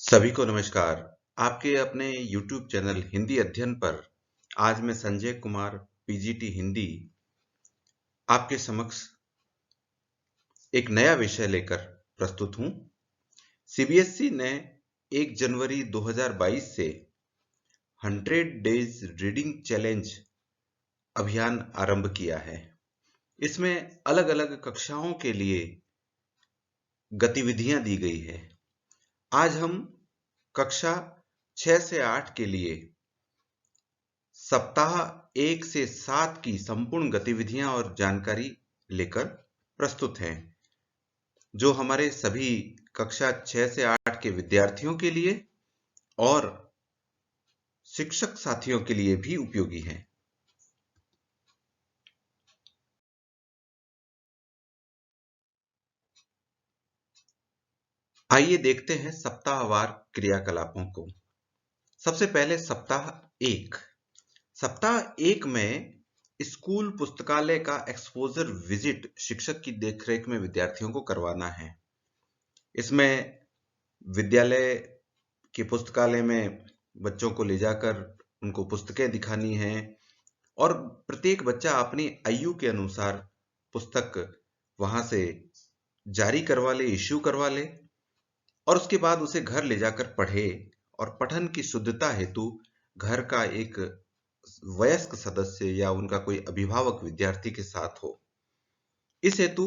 सभी को नमस्कार। आपके अपने YouTube चैनल हिंदी अध्ययन पर आज मैं संजय कुमार पीजीटी हिंदी आपके समक्ष एक नया विषय लेकर प्रस्तुत हूं। सीबीएसई ने 1 जनवरी 2022 से 100 डेज रीडिंग चैलेंज अभियान आरंभ किया है। इसमें अलग-अलग कक्षाओं के लिए गतिविधियां दी गई है। आज हम कक्षा 6 से 8 के लिए सप्ताह 1 से 7 की संपूर्ण गतिविधियां और जानकारी लेकर प्रस्तुत हैं, जो हमारे सभी कक्षा 6 से 8 के विद्यार्थियों के लिए और शिक्षक साथियों के लिए भी उपयोगी हैं। आइए देखते हैं सप्ताहवार क्रियाकलापों को। सबसे पहले सप्ताह 1। सप्ताह 1 में स्कूल पुस्तकालय का एक्सपोजर विजिट शिक्षक की देखरेख में विद्यार्थियों को करवाना है। इसमें विद्यालय के पुस्तकालय में बच्चों को ले जाकर उनको पुस्तकें दिखानी हैं और प्रत्येक बच्चा अपनी आयु के अनुसार पुस्तक वहां से जारी करवा ले, इश्यू करवा ले और उसके बाद उसे घर ले जाकर पढ़े और पठन की शुद्धता हेतु घर का एक वयस्क सदस्य या उनका कोई अभिभावक विद्यार्थी के साथ हो। इस हेतु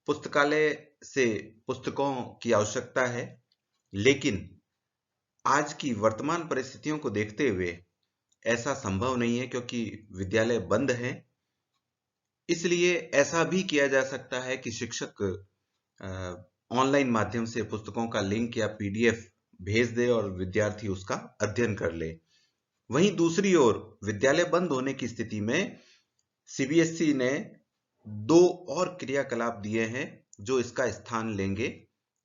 पुस्तकालय से पुस्तकों की आवश्यकता है, लेकिन आज की वर्तमान परिस्थितियों को देखते हुए ऐसा संभव नहीं है क्योंकि विद्यालय बंद है। इसलिए ऐसा भी किया जा सकता है कि शिक्षक ऑनलाइन माध्यम से पुस्तकों का लिंक या पीडीएफ भेज दे और विद्यार्थी उसका अध्ययन कर ले। वहीं दूसरी ओर विद्यालय बंद होने की स्थिति में सीबीएसई ने 2 और क्रियाकलाप दिए हैं जो इसका स्थान लेंगे।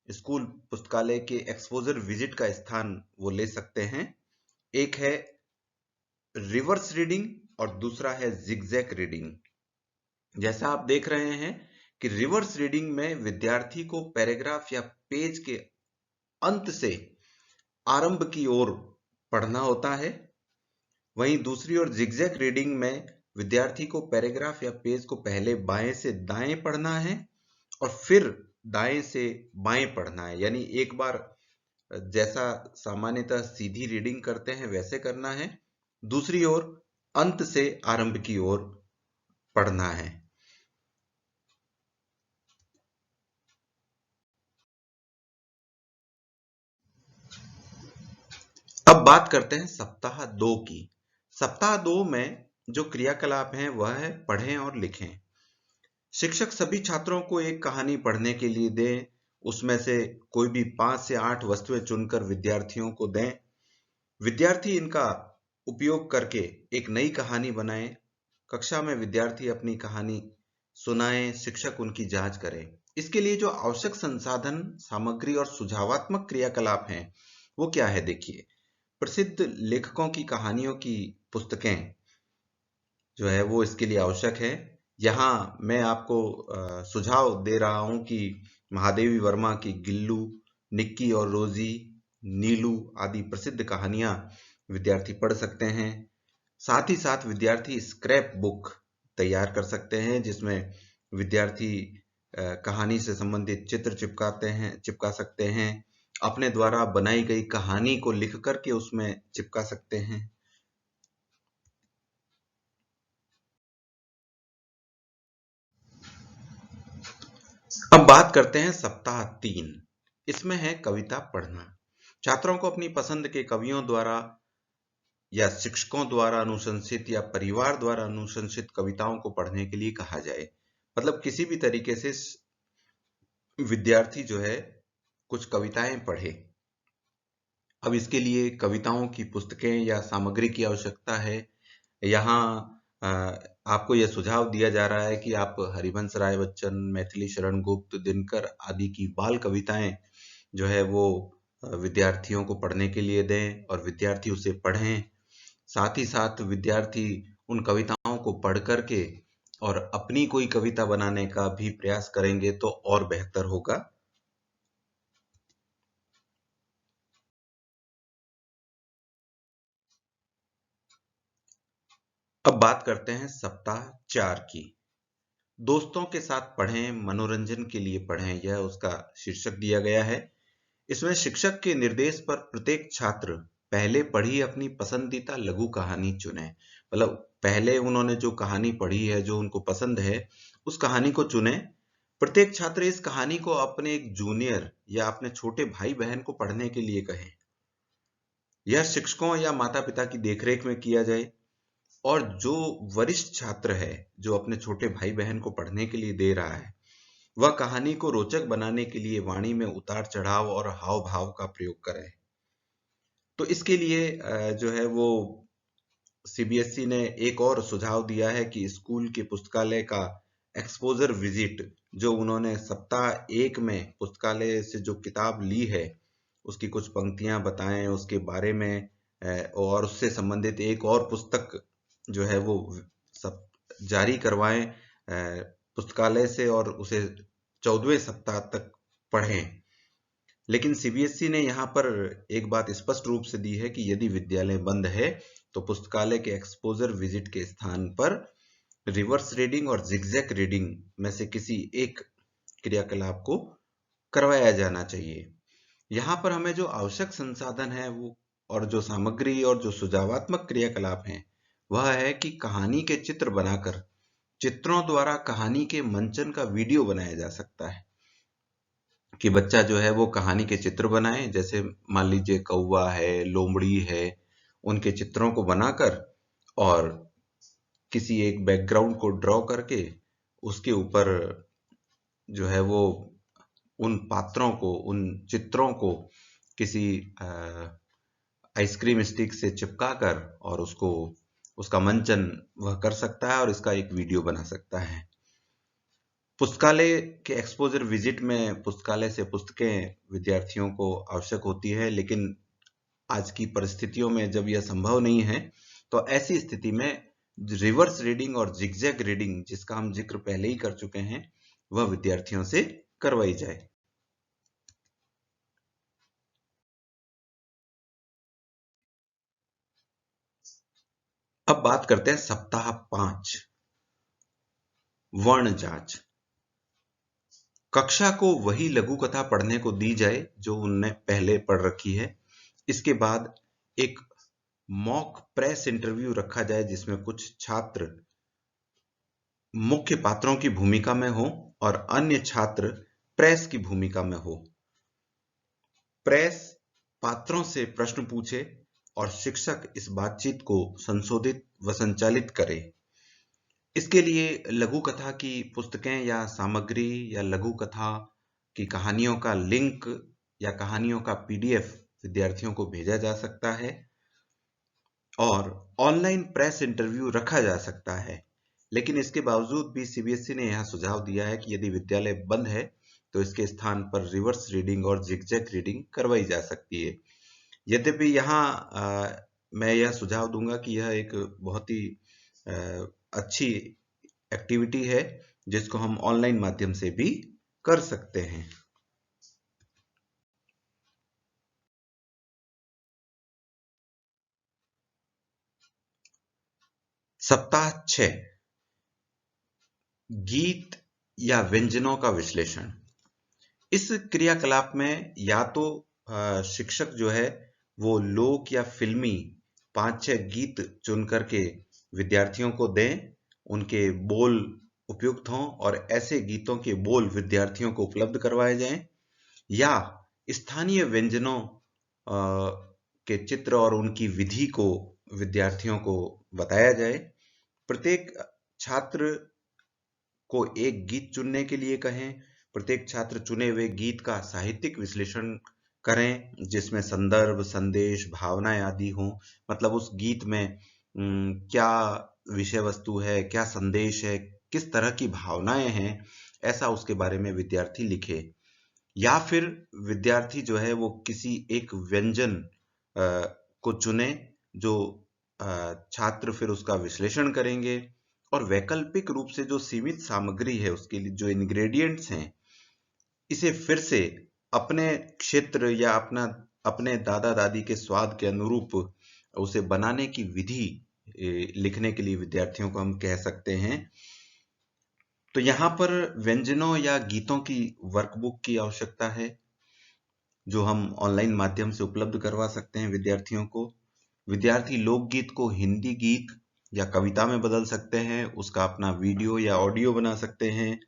स्कूल पुस्तकालय के एक्सपोजर विजिट का स्थान वो ले सकते हैं। एक है रिवर्स रीडिंग और दूसरा है जिगजैग रीडिंग। जैसा आप देख रहे हैं कि रिवर्स रीडिंग में विद्यार्थी को पैराग्राफ या पेज के अंत से आरंभ की ओर पढ़ना होता है। वहीं दूसरी ओर जिगजैग रीडिंग में विद्यार्थी को पैराग्राफ या पेज को पहले बाएं से दाएं पढ़ना है और फिर दाएं से बाएं पढ़ना है। यानी एक बार जैसा सामान्यतः सीधी रीडिंग करते हैं वैसे करना है, दूसरी ओर अंत से आरंभ की ओर पढ़ना है। अब बात करते हैं सप्ताह 2 की। सप्ताह 2 में जो क्रियाकलाप हैं वह है पढ़ें और लिखें। शिक्षक सभी छात्रों को एक कहानी पढ़ने के लिए दें। उसमें से कोई भी 5 से 8 वस्तुएं चुनकर विद्यार्थियों को दें। विद्यार्थी इनका उपयोग करके एक नई कहानी बनाएं। कक्षा में विद्यार्थी अपनी कहानी सुनाएं, शिक्षक उनकी जांच करें। इसके लिए जो आवश्यक संसाधन, सामग्री और सुझावात्मक क्रियाकलाप हैं वो क्या है, देखिए। प्रसिद्ध लेखकों की कहानियों की पुस्तकें जो है वो इसके लिए आवश्यक है। यहाँ मैं आपको सुझाव दे रहा हूं कि महादेवी वर्मा की गिल्लू, निक्की और रोजी, नीलू आदि प्रसिद्ध कहानियां विद्यार्थी पढ़ सकते हैं। साथ ही साथ विद्यार्थी स्क्रैप बुक तैयार कर सकते हैं जिसमें विद्यार्थी कहानी से संबंधित चित्र चिपका सकते हैं। अपने द्वारा बनाई गई कहानी को लिख करके उसमें चिपका सकते हैं। अब बात करते हैं सप्ताह 3। इसमें है कविता पढ़ना। छात्रों को अपनी पसंद के कवियों द्वारा या शिक्षकों द्वारा अनुशंसित या परिवार द्वारा अनुशंसित कविताओं को पढ़ने के लिए कहा जाए। मतलब किसी भी तरीके से विद्यार्थी जो है कुछ कविताएं पढ़े। अब इसके लिए कविताओं की पुस्तकें या सामग्री की आवश्यकता है। यहाँ आपको यह सुझाव दिया जा रहा है कि आप हरिवंश राय बच्चन, मैथिली शरण गुप्त, दिनकर आदि की बाल कविताएं जो है वो विद्यार्थियों को पढ़ने के लिए दें और विद्यार्थी उसे पढ़ें। साथ ही साथ विद्यार्थी उन कविताओं को पढ़ करके और अपनी कोई कविता बनाने का भी प्रयास करेंगे तो और बेहतर होगा। अब बात करते हैं सप्ताह 4 की। दोस्तों के साथ पढ़ें, मनोरंजन के लिए पढ़ें, यह उसका शीर्षक दिया गया है। इसमें शिक्षक के निर्देश पर प्रत्येक छात्र पहले पढ़ी अपनी पसंदीदा लघु कहानी चुने। मतलब पहले उन्होंने जो कहानी पढ़ी है, जो उनको पसंद है, उस कहानी को चुने। प्रत्येक छात्र इस कहानी को अपने एक जूनियर या अपने छोटे भाई बहन को पढ़ने के लिए कहें। यह शिक्षकों या माता पिता की देखरेख में किया जाए, और जो वरिष्ठ छात्र है, जो अपने छोटे भाई बहन को पढ़ने के लिए दे रहा है, वह कहानी को रोचक बनाने के लिए वाणी में उतार चढ़ाव और हाव भाव का प्रयोग करे। तो इसके लिए जो है वो सीबीएसई ने एक और सुझाव दिया है कि स्कूल के पुस्तकालय का एक्सपोजर विजिट, जो उन्होंने सप्ताह 1 में पुस्तकालय से जो किताब ली है, उसकी कुछ पंक्तियां बताएं उसके बारे में, और उससे संबंधित एक और पुस्तक जो है वो सब जारी करवाएं पुस्तकालय से, और उसे 14वें सप्ताह तक पढ़ें। लेकिन सीबीएसई ने यहाँ पर एक बात स्पष्ट रूप से दी है कि यदि विद्यालय बंद है तो पुस्तकालय के एक्सपोजर विजिट के स्थान पर रिवर्स रीडिंग और जिगजैग रीडिंग में से किसी एक क्रियाकलाप को करवाया जाना चाहिए। यहाँ पर हमें जो आवश्यक संसाधन है वो, और जो सामग्री और जो सुझावात्मक क्रियाकलाप हैं, वह है कि कहानी के चित्र बनाकर चित्रों द्वारा कहानी के मंचन का वीडियो बनाया जा सकता है। कि बच्चा जो है वो कहानी के चित्र बनाए, जैसे मान लीजिए कौवा है, लोमड़ी है, उनके चित्रों को बनाकर और किसी एक बैकग्राउंड को ड्रॉ करके उसके ऊपर जो है वो उन पात्रों को, उन चित्रों को किसी आइसक्रीम स्टिक से चिपका कर और उसको, उसका मंचन वह कर सकता है और इसका एक वीडियो बना सकता है। पुस्तकालय के एक्सपोजर विजिट में पुस्तकालय से पुस्तकें विद्यार्थियों को आवश्यक होती है, लेकिन आज की परिस्थितियों में जब यह संभव नहीं है, तो ऐसी स्थिति में रिवर्स रीडिंग और जिगजैग रीडिंग, जिसका हम जिक्र पहले ही कर चुके हैं, वह विद्यार्थियों से करवाई जाए। अब बात करते हैं सप्ताह 5, वर्ण जांच। कक्षा को वही लघु कथा पढ़ने को दी जाए जो उनने पहले पढ़ रखी है। इसके बाद एक मॉक प्रेस इंटरव्यू रखा जाए जिसमें कुछ छात्र मुख्य पात्रों की भूमिका में हो और अन्य छात्र प्रेस की भूमिका में हो। प्रेस पात्रों से प्रश्न पूछे और शिक्षक इस बातचीत को संशोधित व संचालित करे। इसके लिए लघु कथा की पुस्तकें या सामग्री या लघु कथा की कहानियों का लिंक या कहानियों का पीडीएफ विद्यार्थियों को भेजा जा सकता है, और ऑनलाइन प्रेस इंटरव्यू रखा जा सकता है। लेकिन इसके बावजूद भी सीबीएसई ने यह सुझाव दिया है कि यदि विद्यालय बंद है तो इसके स्थान पर रिवर्स रीडिंग और जिगजैग रीडिंग करवाई जा सकती है। यद्यपि यहाँ मैं यह सुझाव दूंगा कि यह एक बहुत ही अच्छी एक्टिविटी है जिसको हम ऑनलाइन माध्यम से भी कर सकते हैं। सप्ताह 6, गीत या व्यंजनों का विश्लेषण। इस क्रियाकलाप में या तो शिक्षक जो है वो लोक या फिल्मी 5-6 गीत चुन करके विद्यार्थियों को दें, उनके बोल उपयुक्त हों और ऐसे गीतों के बोल विद्यार्थियों को उपलब्ध करवाए जाएं, या स्थानीय व्यंजनों के चित्र और उनकी विधि को विद्यार्थियों को बताया जाए। प्रत्येक छात्र को एक गीत चुनने के लिए कहें। प्रत्येक छात्र चुने हुए गीत का साहित्यिक विश्लेषण करें जिसमें संदर्भ, संदेश, भावनाएं आदि हों। मतलब उस गीत में क्या विषय वस्तु है, क्या संदेश है, किस तरह की भावनाएं हैं, ऐसा उसके बारे में विद्यार्थी लिखे। या फिर विद्यार्थी जो है वो किसी एक व्यंजन को चुने जो छात्र फिर उसका विश्लेषण करेंगे, और वैकल्पिक रूप से जो सीमित सामग्री है, उसके लिए जो इंग्रेडिएंट्स हैं, इसे फिर से अपने क्षेत्र या अपने दादा दादी के स्वाद के अनुरूप उसे बनाने की विधि लिखने के लिए विद्यार्थियों को हम कह सकते हैं। तो यहाँ पर व्यंजनों या गीतों की वर्कबुक की आवश्यकता है, जो हम ऑनलाइन माध्यम से उपलब्ध करवा सकते हैं विद्यार्थियों को। विद्यार्थी लोकगीत को हिंदी गीत या कविता में बदल सकते हैं, उसका अपना वीडियो या ऑडियो बना सकते हैं।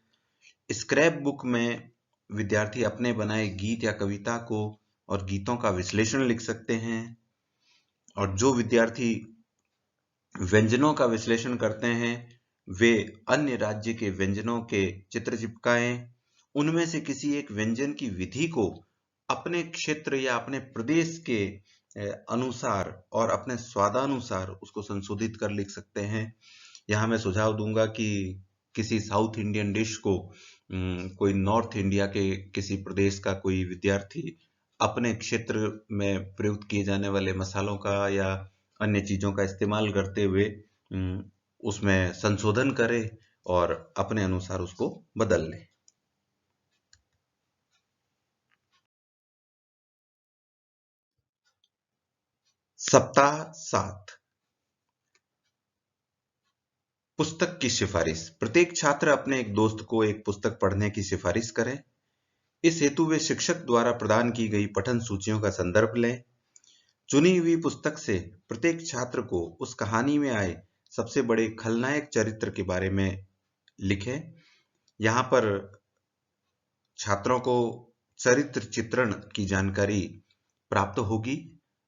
स्क्रैप बुक में विद्यार्थी अपने बनाए गीत या कविता को और गीतों का विश्लेषण लिख सकते हैं। और जो विद्यार्थी व्यंजनों का विश्लेषण करते हैं, वे अन्य राज्य के व्यंजनों के चित्र चिपकाएं। उनमें से किसी एक व्यंजन की विधि को अपने क्षेत्र या अपने प्रदेश के अनुसार और अपने स्वादानुसार उसको संशोधित कर लिख सकते हैं। यहाँ मैं सुझाव दूंगा कि किसी साउथ इंडियन डिश को कोई नॉर्थ इंडिया के किसी प्रदेश का कोई विद्यार्थी अपने क्षेत्र में प्रयुक्त किए जाने वाले मसालों का या अन्य चीजों का इस्तेमाल करते हुए उसमें संशोधन करे और अपने अनुसार उसको बदल ले। सप्ताह 7, पुस्तक की सिफारिश। प्रत्येक छात्र अपने एक दोस्त को एक पुस्तक पढ़ने की सिफारिश करें। इस हेतु वे शिक्षक द्वारा प्रदान की गई पठन सूचियों का संदर्भ लें। चुनी हुई पुस्तक से प्रत्येक छात्र को उस कहानी में आए सबसे बड़े खलनायक चरित्र के बारे में लिखें। यहाँ पर छात्रों को चरित्र चित्रण की जानकारी प्राप्त होगी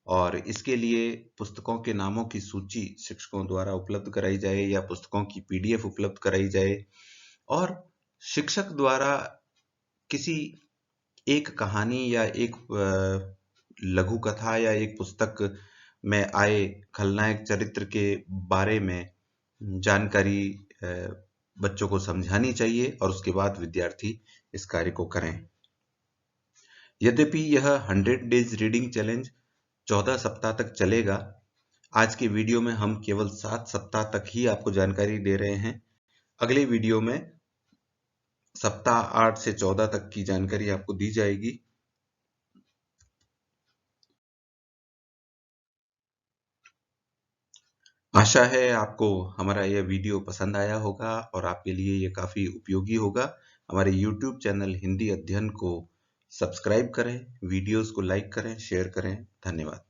और इसके लिए पुस्तकों के नामों की सूची शिक्षकों द्वारा उपलब्ध कराई जाए या पुस्तकों की पीडीएफ उपलब्ध कराई जाए और शिक्षक द्वारा किसी एक कहानी या एक लघु कथा या एक पुस्तक में आए खलनायक चरित्र के बारे में जानकारी बच्चों को समझानी चाहिए और उसके बाद विद्यार्थी इस कार्य को करें। यद्यपि यह 100 डेज रीडिंग चैलेंज 14 सप्ताह तक चलेगा, आज के वीडियो में हम केवल 7 सप्ताह तक ही आपको जानकारी दे रहे हैं। अगले वीडियो में सप्ताह 8 से 14 तक की जानकारी आपको दी जाएगी। आशा है आपको हमारा यह वीडियो पसंद आया होगा और आपके लिए ये काफी उपयोगी होगा। हमारे YouTube चैनल हिंदी अध्ययन को सब्सक्राइब करें, वीडियोस को लाइक करें, शेयर करें। धन्यवाद।